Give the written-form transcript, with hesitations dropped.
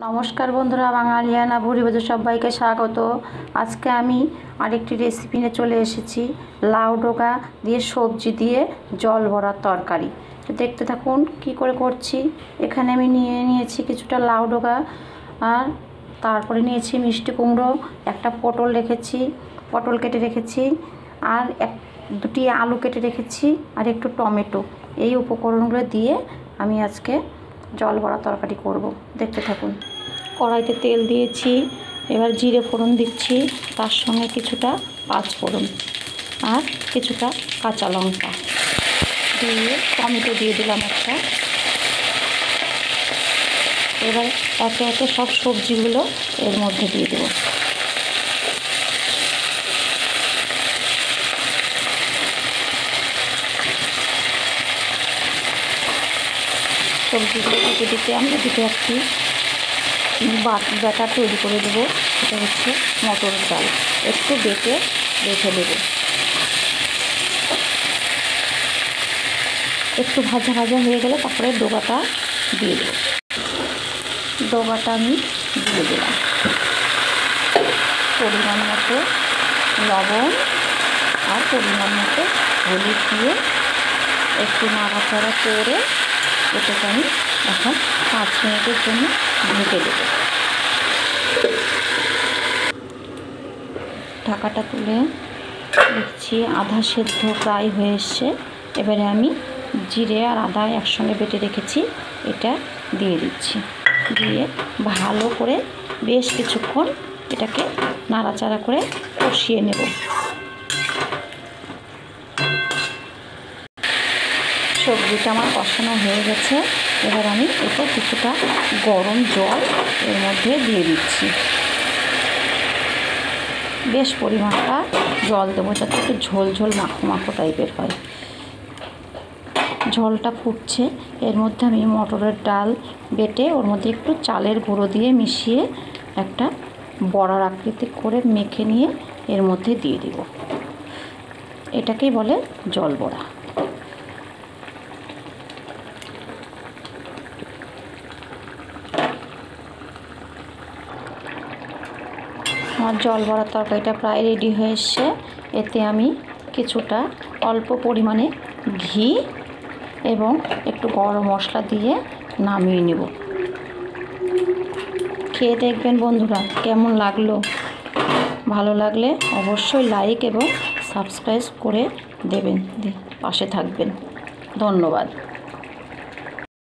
নমস্কার বন্ধুরা, বাঙালিয়ানা ভুরিভোজে সবাইকে স্বাগত। আজকে আমি আরেকটি রেসিপি নিয়ে চলে এসেছি, লাউ ডগা দিয়ে সবজি দিয়ে জল ভরা তরকারি। দেখতে থাকুন কি করে করছি। এখানে আমি নিয়েছি কিছুটা লাউ ডগা, আর তারপরে নিয়েছি মিষ্টি কুমড়ো, একটা পটল কেটে রেখেছি, আর দুটি আলু কেটে রেখেছি, আর একটু টমেটো। এই উপকরণগুলো দিয়ে আমি আজকে জল ভরা তরকারি করব। দেখতে থাকুন। কড়াইতে তেল দিয়েছি, এবার জিরে ফোড়ন দিচ্ছি, তার সঙ্গে কিছুটা পাঁচ ফোড়ন আর কিছুটা কাঁচা লঙ্কা দিয়ে টমেটো দিয়ে দিলাম একটা। এবার একে একে সব সবজিগুলো এর মধ্যে দিয়ে দেবো। সবজিগুলো দিতে আমরা একটি ব্যাটার তৈরি করে দেবো। সেটা হচ্ছে মটর ডাল, একটু বেটে রেখে দেবো। একটু ভাজা হয়ে গেলে তারপরে ডোগাটা দিয়ে দেবো। ডোগাটা আমি দিয়ে দিলাম, পরিমাণ মতো লবণ আর পরিমাণ মতো হলুদ দিয়ে একটু নাড়াচাড়া করে এটাকে আমি এখন 5 মিনিটের জন্য ঢেকে দেবো। ঢাকাটা তুলে দেখছি আধা সেদ্ধ প্রায় হয়ে এসছে। এবারে আমি জিরে আর আদা একসঙ্গে বেটে রেখেছি, এটা দিয়ে দিচ্ছি। দিয়ে ভালো করে বেশ কিছুক্ষণ এটাকে নাড়াচাড়া করে কষিয়ে নেব। সবজিটা আমার কষানো হয়ে গেছে। এবার আমি এতে কিছুটা গরম জল এর মধ্যে দিয়ে দিচ্ছি। বেশ পরিমাণটা জল দেবো, যাতে একটু ঝোল মাখো টাইপের হয়। ঝোলটা ফুটছে, এর মধ্যে আমি মটরের ডাল বেটে ওর মধ্যে একটু চালের গুঁড়ো দিয়ে মিশিয়ে একটা বড়ার আকৃতি করে মেখে নিয়ে এর মধ্যে দিয়ে দিব। এটাকেই বলে জল বড়া। আমার জল ভরা তরকারিটা প্রায় রেডি হয়ে এসছে। এতে আমি কিছুটা অল্প পরিমাণে ঘি এবং একটু গরম মশলা দিয়ে নামিয়ে নেব। খেয়ে দেখবেন বন্ধুরা কেমন লাগলো। ভালো লাগলে অবশ্যই লাইক এবং সাবস্ক্রাইব করে দেবেন, পাশে থাকবেন। ধন্যবাদ।